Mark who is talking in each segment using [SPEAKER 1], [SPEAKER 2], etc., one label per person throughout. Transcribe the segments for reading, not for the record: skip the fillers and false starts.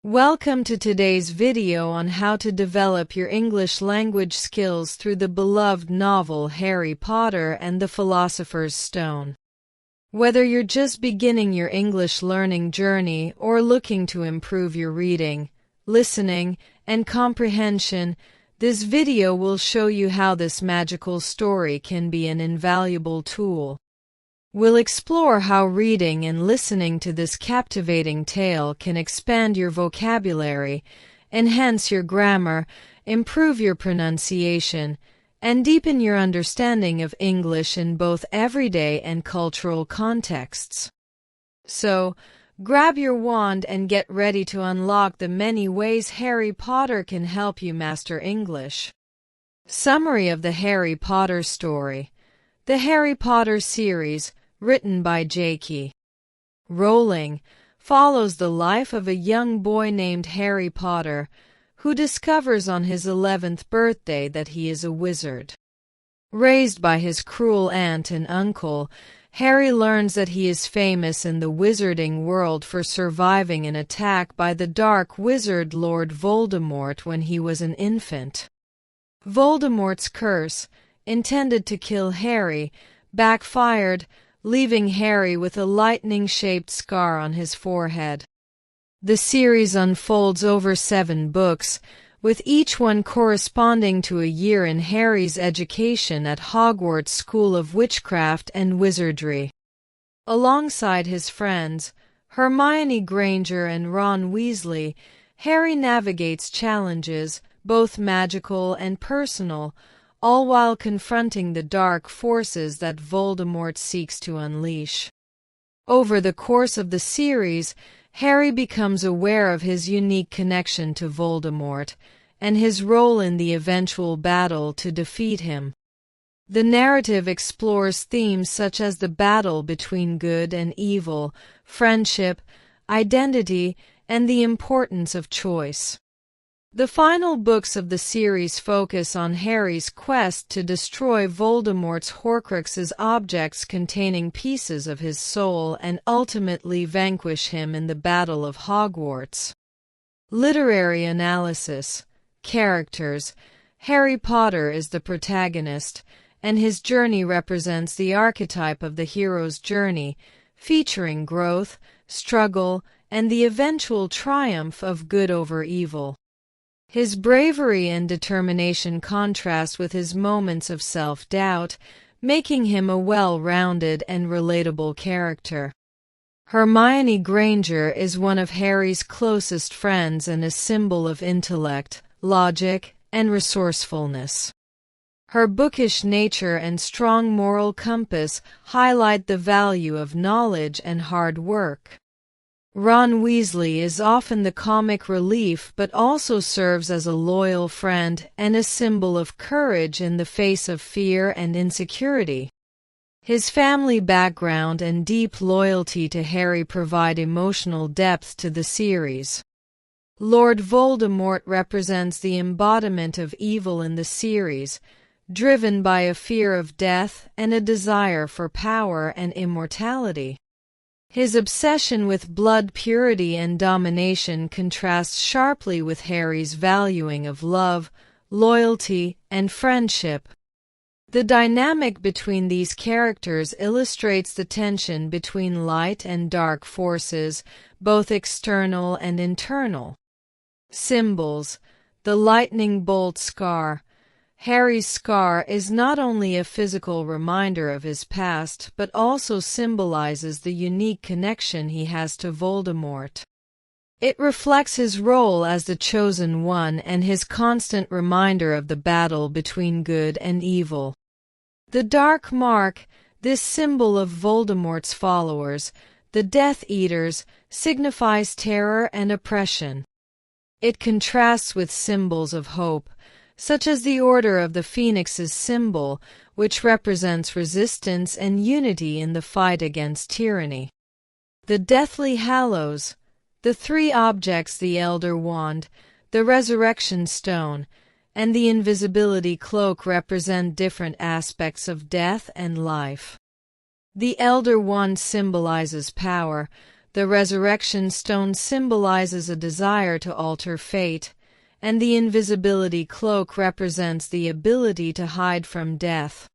[SPEAKER 1] Welcome to today's video on how to develop your English language skills through the beloved novel Harry Potter and the Philosopher's Stone. Whether you're just beginning your English learning journey or looking to improve your reading, listening, and comprehension, this video will show you how this magical story can be an invaluable tool. We'll explore how reading and listening to this captivating tale can expand your vocabulary, enhance your grammar, improve your pronunciation, and deepen your understanding of English in both everyday and cultural contexts. So, grab your wand and get ready to unlock the many ways Harry Potter can help you master English. Summary of the Harry Potter story. The Harry Potter series, written by J.K. Rowling, follows the life of a young boy named Harry Potter, who discovers on his 11th birthday that he is a wizard. Raised by his cruel aunt and uncle, Harry learns that he is famous in the wizarding world for surviving an attack by the dark wizard Lord Voldemort when he was an infant. Voldemort's curse, intended to kill Harry, backfired, leaving Harry with a lightning-shaped scar on his forehead. The series unfolds over 7 books, with each one corresponding to a year in Harry's education at Hogwarts School of Witchcraft and Wizardry. Alongside his friends, Hermione Granger and Ron Weasley, Harry navigates challenges, both magical and personal, all while confronting the dark forces that Voldemort seeks to unleash. Over the course of the series, Harry becomes aware of his unique connection to Voldemort, and his role in the eventual battle to defeat him. The narrative explores themes such as the battle between good and evil, friendship, identity, and the importance of choice. The final books of the series focus on Harry's quest to destroy Voldemort's Horcruxes, objects containing pieces of his soul, and ultimately vanquish him in the Battle of Hogwarts. Literary analysis. Characters. Harry Potter is the protagonist, and his journey represents the archetype of the hero's journey, featuring growth, struggle, and the eventual triumph of good over evil. His bravery and determination contrast with his moments of self-doubt, making him a well-rounded and relatable character. Hermione Granger is one of Harry's closest friends and a symbol of intellect, logic, and resourcefulness. Her bookish nature and strong moral compass highlight the value of knowledge and hard work. Ron Weasley is often the comic relief but also serves as a loyal friend and a symbol of courage in the face of fear and insecurity. His family background and deep loyalty to Harry provide emotional depth to the series. Lord Voldemort represents the embodiment of evil in the series, driven by a fear of death and a desire for power and immortality. His obsession with blood purity and domination contrasts sharply with Harry's valuing of love, loyalty, and friendship. The dynamic between these characters illustrates the tension between light and dark forces, both external and internal. Symbols. The lightning bolt scar. Harry's scar is not only a physical reminder of his past but also symbolizes the unique connection he has to Voldemort. It reflects his role as the Chosen One and his constant reminder of the battle between good and evil. The Dark Mark, this symbol of Voldemort's followers, the Death Eaters, signifies terror and oppression. It contrasts with symbols of hope, such as the Order of the Phoenix's symbol, which represents resistance and unity in the fight against tyranny. The Deathly Hallows. The 3 objects, the Elder Wand, the Resurrection Stone, and the Invisibility Cloak, represent different aspects of death and life. The Elder Wand symbolizes power, the resurrection stone symbolizes a desire to alter fate, and the invisibility cloak represents the ability to hide from death.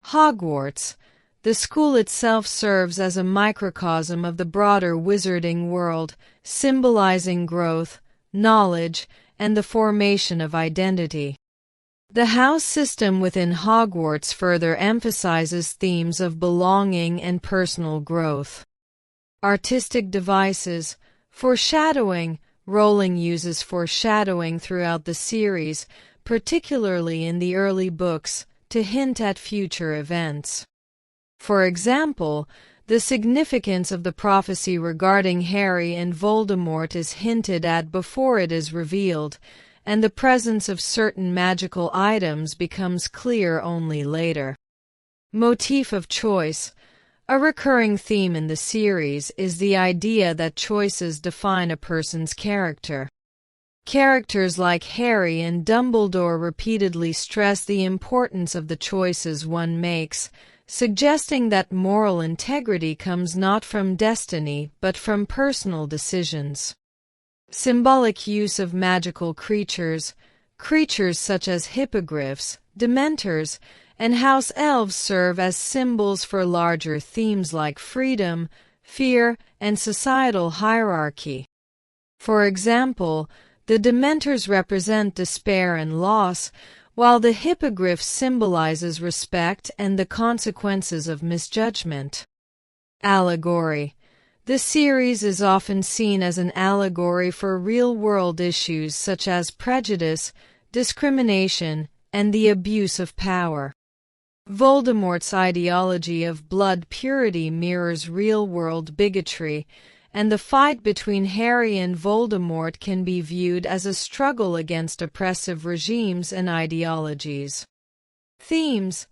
[SPEAKER 1] Hogwarts, the school itself, serves as a microcosm of the broader wizarding world, symbolizing growth, knowledge, and the formation of identity. The house system within Hogwarts further emphasizes themes of belonging and personal growth. Artistic devices, foreshadowing. Rowling uses foreshadowing throughout the series, particularly in the early books, to hint at future events. For example, the significance of the prophecy regarding Harry and Voldemort is hinted at before it is revealed, and the presence of certain magical items becomes clear only later. Motif of choice. A recurring theme in the series is the idea that choices define a person's character. Characters like Harry and Dumbledore repeatedly stress the importance of the choices one makes, suggesting that moral integrity comes not from destiny but from personal decisions. Symbolic use of magical creatures. Creatures such as hippogriffs, dementors, and house elves serve as symbols for larger themes like freedom, fear, and societal hierarchy. For example, the dementors represent despair and loss, while the hippogriff symbolizes respect and the consequences of misjudgment. Allegory. The series is often seen as an allegory for real-world issues such as prejudice, discrimination, and the abuse of power. Voldemort's ideology of blood purity mirrors real-world bigotry, and the fight between Harry and Voldemort can be viewed as a struggle against oppressive regimes and ideologies. Themes.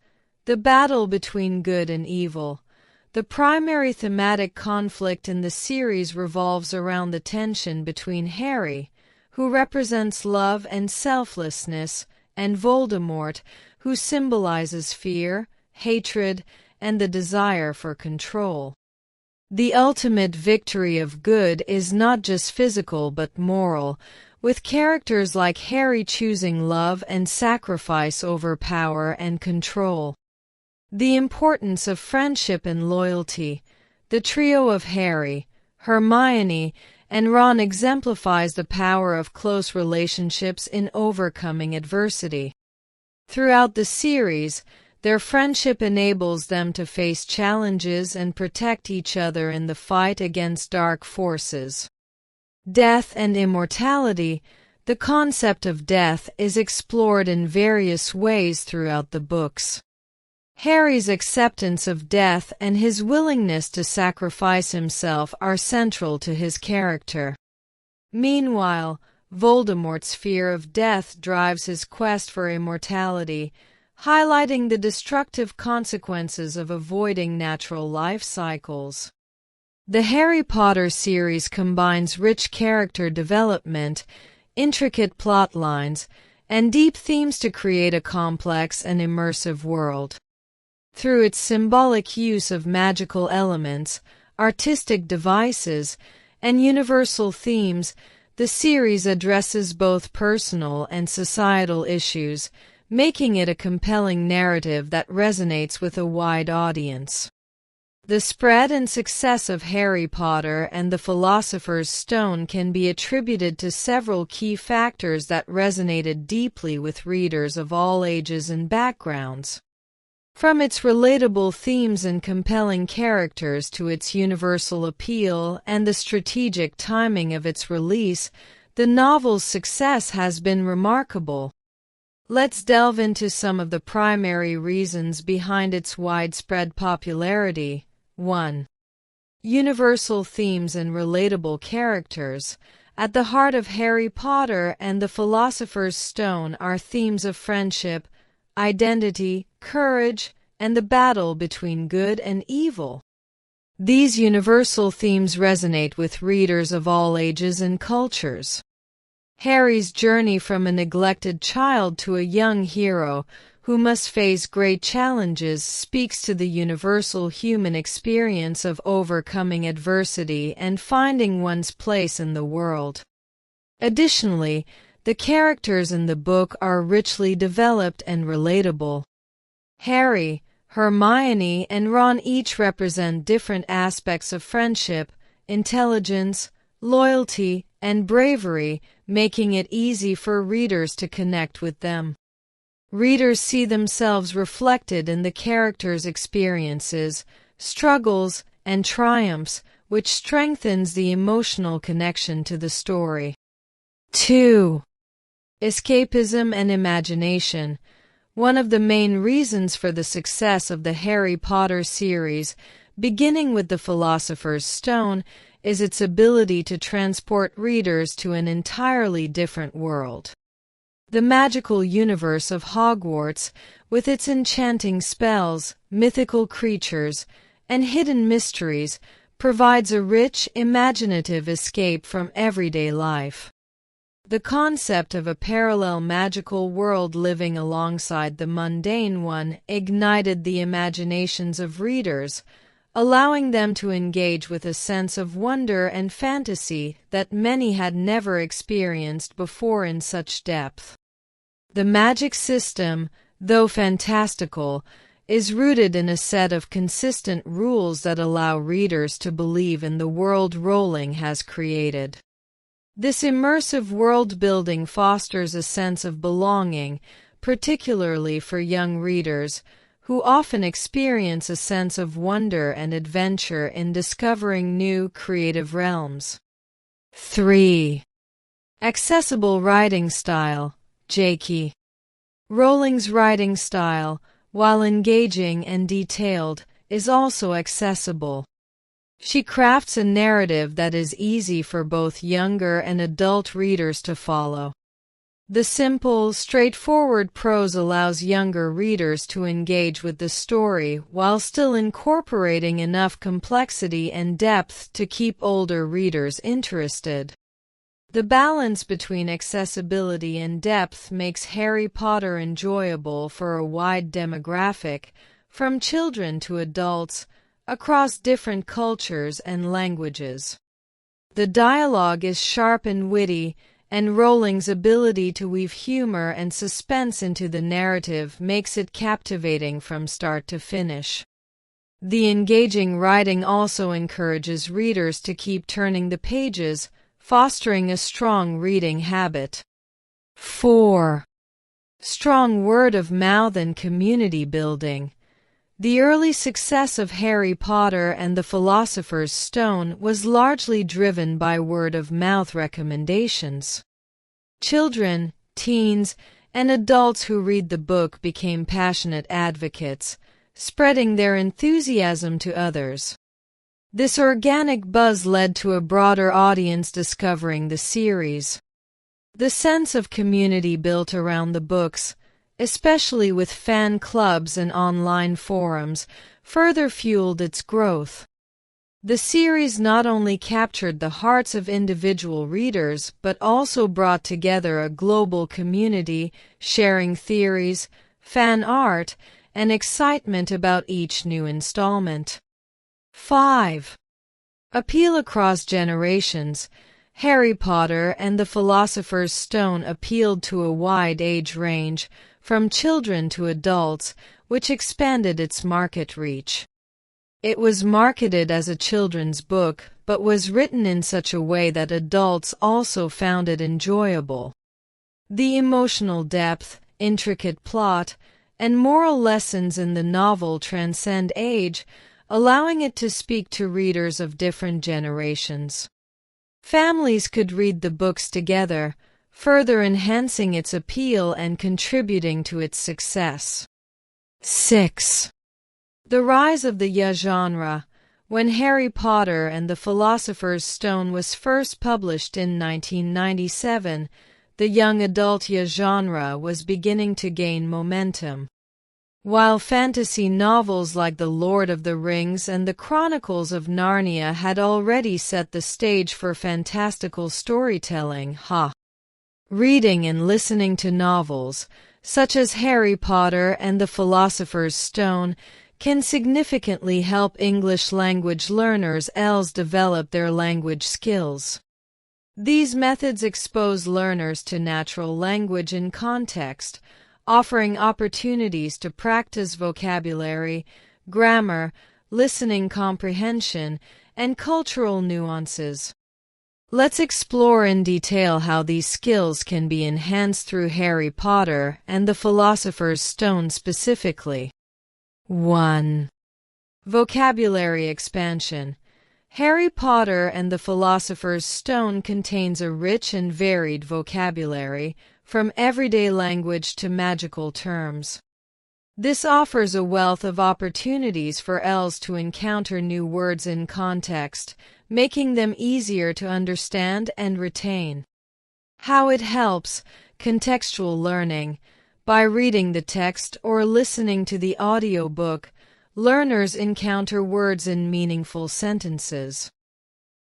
[SPEAKER 1] The battle between good and evil. The primary thematic conflict in the series revolves around the tension between Harry, who represents love and selflessness, and Voldemort, who symbolizes fear, hatred, and the desire for control. The ultimate victory of good is not just physical but moral, with characters like Harry choosing love and sacrifice over power and control. The importance of friendship and loyalty. The trio of Harry, Hermione, and Ron exemplifies the power of close relationships in overcoming adversity. Throughout the series, their friendship enables them to face challenges and protect each other in the fight against dark forces. Death and immortality. The concept of death is explored in various ways throughout the books. Harry's acceptance of death and his willingness to sacrifice himself are central to his character. Meanwhile, Voldemort's fear of death drives his quest for immortality, highlighting the destructive consequences of avoiding natural life cycles. The Harry Potter series combines rich character development, intricate plot lines, and deep themes to create a complex and immersive world. Through its symbolic use of magical elements, artistic devices, and universal themes, the series addresses both personal and societal issues, making it a compelling narrative that resonates with a wide audience. The spread and success of Harry Potter and the Philosopher's Stone can be attributed to several key factors that resonated deeply with readers of all ages and backgrounds. From its relatable themes and compelling characters to its universal appeal and the strategic timing of its release, the novel's success has been remarkable. Let's delve into some of the primary reasons behind its widespread popularity. 1. Universal themes and relatable characters. At the heart of Harry Potter and the Philosopher's Stone are themes of friendship, identity, courage, and the battle between good and evil. These universal themes resonate with readers of all ages and cultures. Harry's journey from a neglected child to a young hero who must face great challenges, speaks to the universal human experience of overcoming adversity and finding one's place in the world. Additionally, the characters in the book are richly developed and relatable. Harry, Hermione, and Ron each represent different aspects of friendship, intelligence, loyalty, and bravery, making it easy for readers to connect with them. Readers see themselves reflected in the characters' experiences, struggles, and triumphs, which strengthens the emotional connection to the story. 2. Escapism and imagination. One of the main reasons for the success of the Harry Potter series, beginning with the Philosopher's Stone, is its ability to transport readers to an entirely different world. The magical universe of Hogwarts, with its enchanting spells, mythical creatures, and hidden mysteries, provides a rich, imaginative escape from everyday life. The concept of a parallel magical world living alongside the mundane one ignited the imaginations of readers, allowing them to engage with a sense of wonder and fantasy that many had never experienced before in such depth. The magic system, though fantastical, is rooted in a set of consistent rules that allow readers to believe in the world Rowling has created. This immersive world-building fosters a sense of belonging, particularly for young readers, who often experience a sense of wonder and adventure in discovering new creative realms. 3. Accessible writing style. J.K. Rowling's writing style, while engaging and detailed, is also accessible. She crafts a narrative that is easy for both younger and adult readers to follow. The simple, straightforward prose allows younger readers to engage with the story while still incorporating enough complexity and depth to keep older readers interested. The balance between accessibility and depth makes Harry Potter enjoyable for a wide demographic, from children to adults, across different cultures and languages. The dialogue is sharp and witty, and Rowling's ability to weave humor and suspense into the narrative makes it captivating from start to finish. The engaging writing also encourages readers to keep turning the pages, fostering a strong reading habit. 4. Strong word of mouth and community building. The early success of Harry Potter and the Philosopher's Stone was largely driven by word-of-mouth recommendations. Children, teens, and adults who read the book became passionate advocates, spreading their enthusiasm to others. This organic buzz led to a broader audience discovering the series. The sense of community built around the books, especially with fan clubs and online forums, further fueled its growth. The series not only captured the hearts of individual readers but also brought together a global community, sharing theories, fan art, and excitement about each new installment. 5. Appeal across generations. Harry Potter and the Philosopher's Stone appealed to a wide age range, from children to adults, which expanded its market reach. It was marketed as a children's book, but was written in such a way that adults also found it enjoyable. The emotional depth, intricate plot, and moral lessons in the novel transcend age, allowing it to speak to readers of different generations. Families could read the books together, further enhancing its appeal and contributing to its success. 6. The rise of the YA genre. When Harry Potter and the Philosopher's Stone was first published in 1997, the young adult YA genre was beginning to gain momentum. While fantasy novels like The Lord of the Rings and The Chronicles of Narnia had already set the stage for fantastical storytelling, reading and listening to novels, such as Harry Potter and the Philosopher's Stone, can significantly help English language learners develop their language skills. These methods expose learners to natural language in context, offering opportunities to practice vocabulary, grammar, listening comprehension, and cultural nuances. Let's explore in detail how these skills can be enhanced through Harry Potter and the Philosopher's Stone specifically. 1. Vocabulary expansion. Harry Potter and the Philosopher's Stone contains a rich and varied vocabulary, from everyday language to magical terms. This offers a wealth of opportunities for ELs to encounter new words in context, making them easier to understand and retain. How it helps: contextual learning. By reading the text or listening to the audiobook, learners encounter words in meaningful sentences.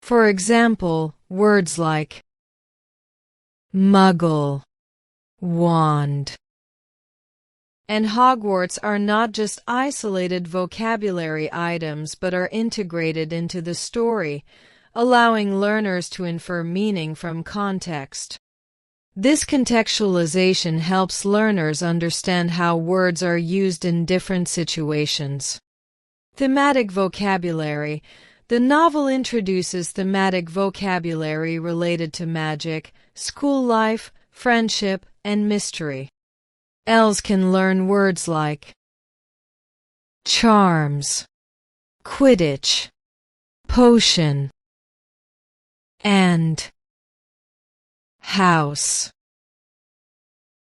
[SPEAKER 1] For example, words like muggle, wand, and Hogwarts are not just isolated vocabulary items but are integrated into the story, allowing learners to infer meaning from context. This contextualization helps learners understand how words are used in different situations. Thematic vocabulary. The novel introduces thematic vocabulary related to magic, school life, friendship, and mystery. ELs can learn words like charms, Quidditch, potion, and house,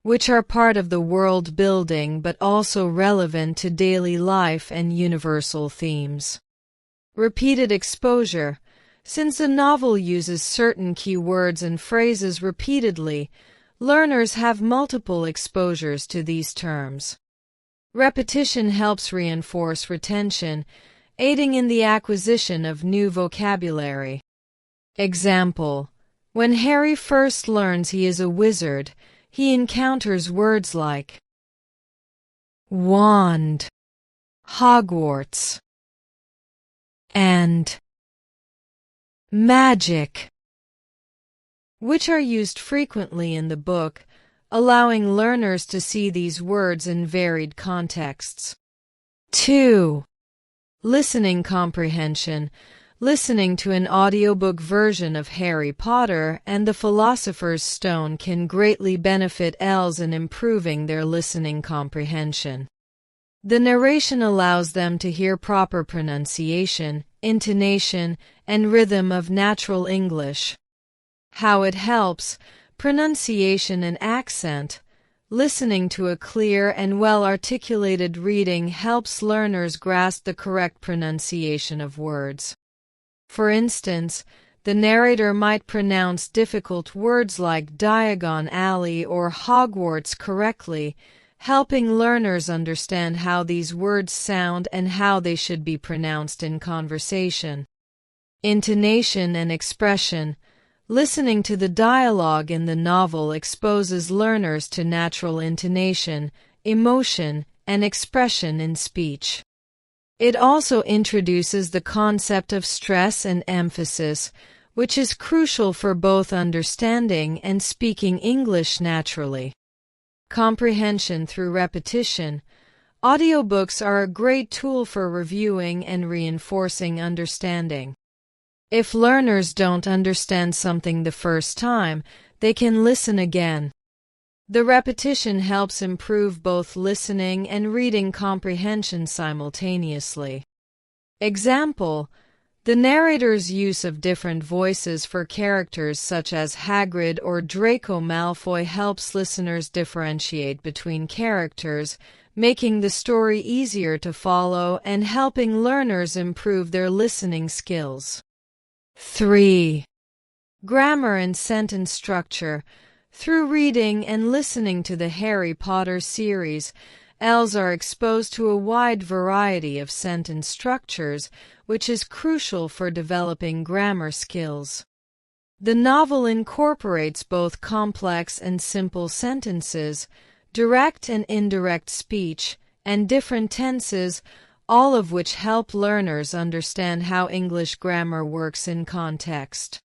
[SPEAKER 1] which are part of the world building but also relevant to daily life and universal themes. Repeated exposure. Since the novel uses certain key words and phrases repeatedly, learners have multiple exposures to these terms. Repetition helps reinforce retention, aiding in the acquisition of new vocabulary. Example: when Harry first learns he is a wizard, he encounters words like wand, Hogwarts, and magic, which are used frequently in the book, allowing learners to see these words in varied contexts. 2. Listening comprehension. Listening to an audiobook version of Harry Potter and the Philosopher's Stone can greatly benefit ELs in improving their listening comprehension. The narration allows them to hear proper pronunciation, intonation, and rhythm of natural English. How it helps: pronunciation and accent. Listening to a clear and well-articulated reading helps learners grasp the correct pronunciation of words. For instance, the narrator might pronounce difficult words like Diagon Alley or Hogwarts correctly, helping learners understand how these words sound and how they should be pronounced in conversation. Intonation and expression. Listening to the dialogue in the novel exposes learners to natural intonation, emotion, and expression in speech. It also introduces the concept of stress and emphasis, which is crucial for both understanding and speaking English naturally. Comprehension through repetition. Audiobooks are a great tool for reviewing and reinforcing understanding. If learners don't understand something the first time, they can listen again. The repetition helps improve both listening and reading comprehension simultaneously. Example: the narrator's use of different voices for characters such as Hagrid or Draco Malfoy helps listeners differentiate between characters, making the story easier to follow and helping learners improve their listening skills. 3. Grammar and sentence structure. Through reading and listening to the Harry Potter series, ELs are exposed to a wide variety of sentence structures, which is crucial for developing grammar skills. The novel incorporates both complex and simple sentences, direct and indirect speech, and different tenses, all of which help learners understand how English grammar works in context.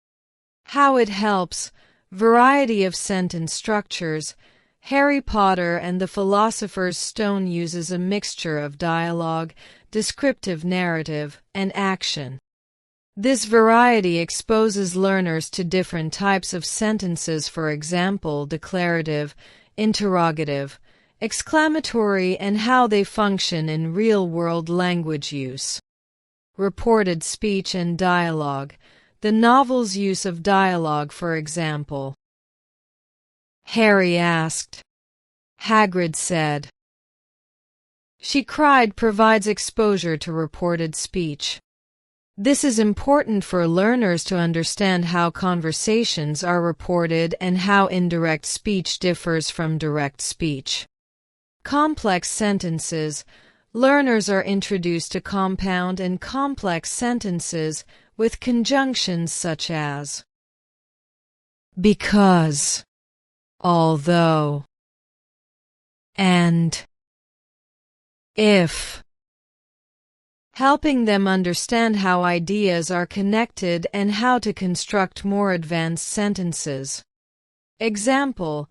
[SPEAKER 1] How it helps: variety of sentence structures. Harry Potter and the Philosopher's Stone uses a mixture of dialogue, descriptive narrative, and action. This variety exposes learners to different types of sentences, for example, declarative, interrogative, exclamatory, and how they function in real-world language use. Reported speech and dialogue. The novel's use of dialogue, for example. Harry asked. Hagrid said. She cried provides exposure to reported speech. This is important for learners to understand how conversations are reported and how indirect speech differs from direct speech. Complex sentences. Learners are introduced to compound and complex sentences with conjunctions such as because, although, and if, helping them understand how ideas are connected and how to construct more advanced sentences. Example: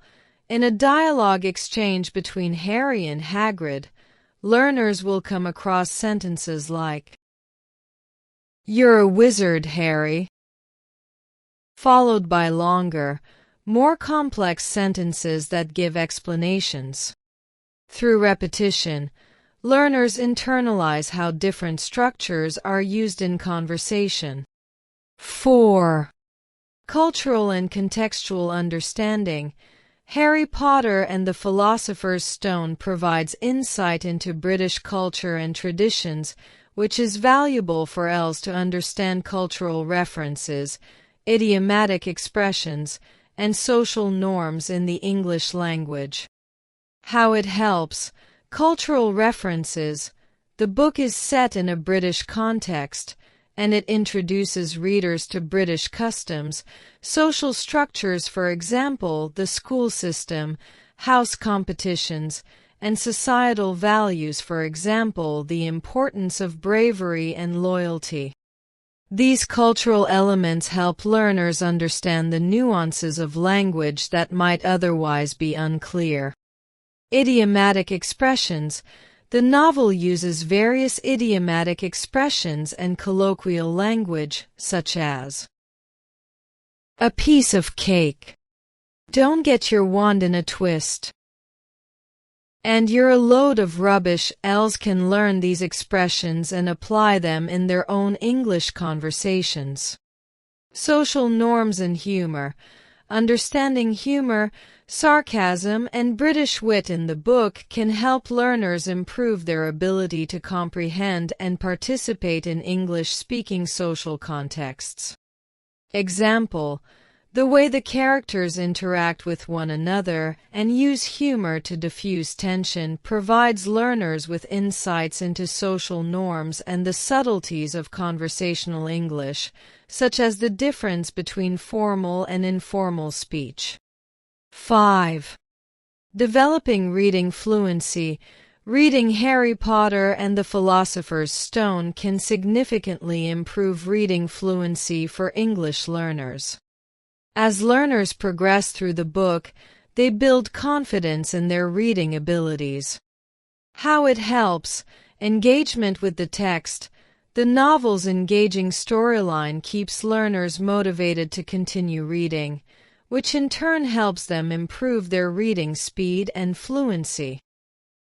[SPEAKER 1] in a dialogue exchange between Harry and Hagrid, learners will come across sentences like, "You're a wizard, Harry," followed by longer, more complex sentences that give explanations. Through repetition, learners internalize how different structures are used in conversation. 4. Cultural and contextual understanding. Harry Potter and the Philosopher's Stone provides insight into British culture and traditions, which is valuable for ELs to understand cultural references, idiomatic expressions, and social norms in the English language. How it helps: cultural references. The book is set in a British context, and it introduces readers to British customs, social structures, for example, the school system, house competitions, and societal values, for example, the importance of bravery and loyalty. These cultural elements help learners understand the nuances of language that might otherwise be unclear. Idiomatic expressions. The novel uses various idiomatic expressions and colloquial language, such as a piece of cake, don't get your wand in a twist, and you're a load of rubbish. ELs can learn these expressions and apply them in their own English conversations. Social norms and humor. Understanding humor, sarcasm, and British wit in the book can help learners improve their ability to comprehend and participate in English-speaking social contexts. Example: the way the characters interact with one another and use humor to diffuse tension provides learners with insights into social norms and the subtleties of conversational English, such as the difference between formal and informal speech. 5. Developing reading fluency. Reading Harry Potter and the Philosopher's Stone can significantly improve reading fluency for English learners. As learners progress through the book, they build confidence in their reading abilities. How it helps: engagement with the text. The novel's engaging storyline keeps learners motivated to continue reading, which in turn helps them improve their reading speed and fluency.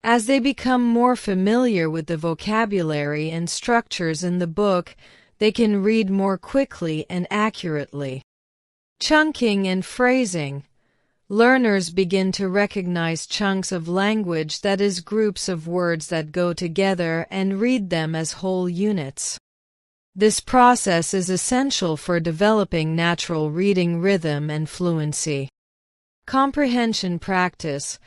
[SPEAKER 1] As they become more familiar with the vocabulary and structures in the book, they can read more quickly and accurately. Chunking and phrasing. Learners begin to recognize chunks of language, that is, groups of words that go together, and read them as whole units. This process is essential for developing natural reading rhythm and fluency. Comprehension practice.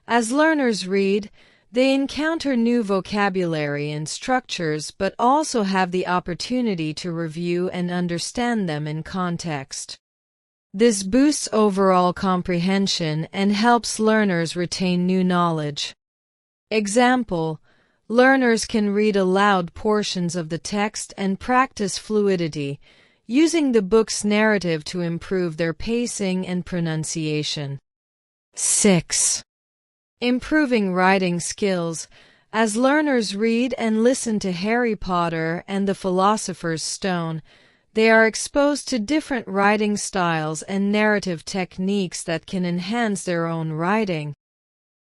[SPEAKER 1] As learners read, they encounter new vocabulary and structures, but also have the opportunity to review and understand them in context. This boosts overall comprehension and helps learners retain new knowledge. Example: learners can read aloud portions of the text and practice fluidity, using the book's narrative to improve their pacing and pronunciation. 6. Improving writing skills. As learners read and listen to Harry Potter and the Philosopher's Stone, they are exposed to different writing styles and narrative techniques that can enhance their own writing.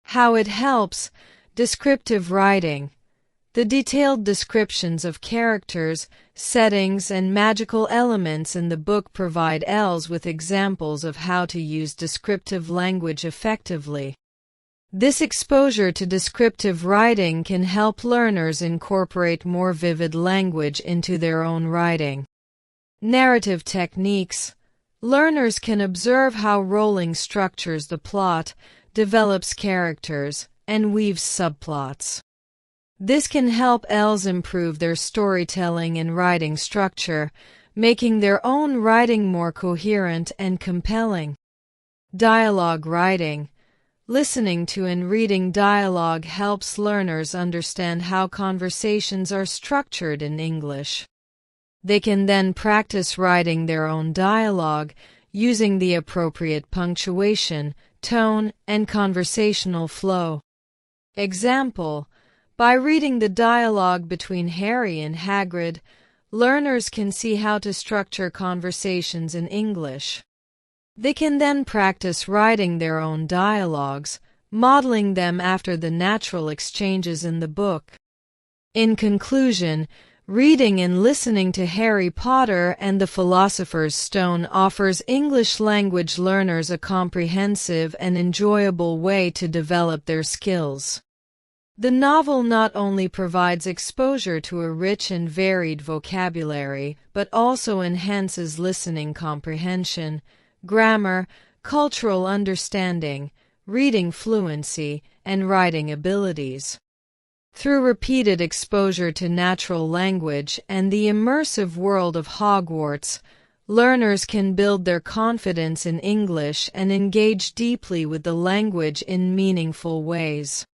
[SPEAKER 1] How it helps: descriptive writing. The detailed descriptions of characters, settings, and magical elements in the book provide ELs with examples of how to use descriptive language effectively. This exposure to descriptive writing can help learners incorporate more vivid language into their own writing. Narrative techniques. Learners can observe how Rowling structures the plot, develops characters, and weaves subplots. This can help ELs improve their storytelling and writing structure, making their own writing more coherent and compelling. Dialogue writing. Listening to and reading dialogue helps learners understand how conversations are structured in English. They can then practice writing their own dialogue, using the appropriate punctuation, tone, and conversational flow. Example: by reading the dialogue between Harry and Hagrid, learners can see how to structure conversations in English. They can then practice writing their own dialogues, modeling them after the natural exchanges in the book. In conclusion, reading and listening to Harry Potter and the Philosopher's Stone offers English language learners a comprehensive and enjoyable way to develop their skills. The novel not only provides exposure to a rich and varied vocabulary, but also enhances listening comprehension, grammar, cultural understanding, reading fluency, and writing abilities. Through repeated exposure to natural language and the immersive world of Hogwarts, learners can build their confidence in English and engage deeply with the language in meaningful ways.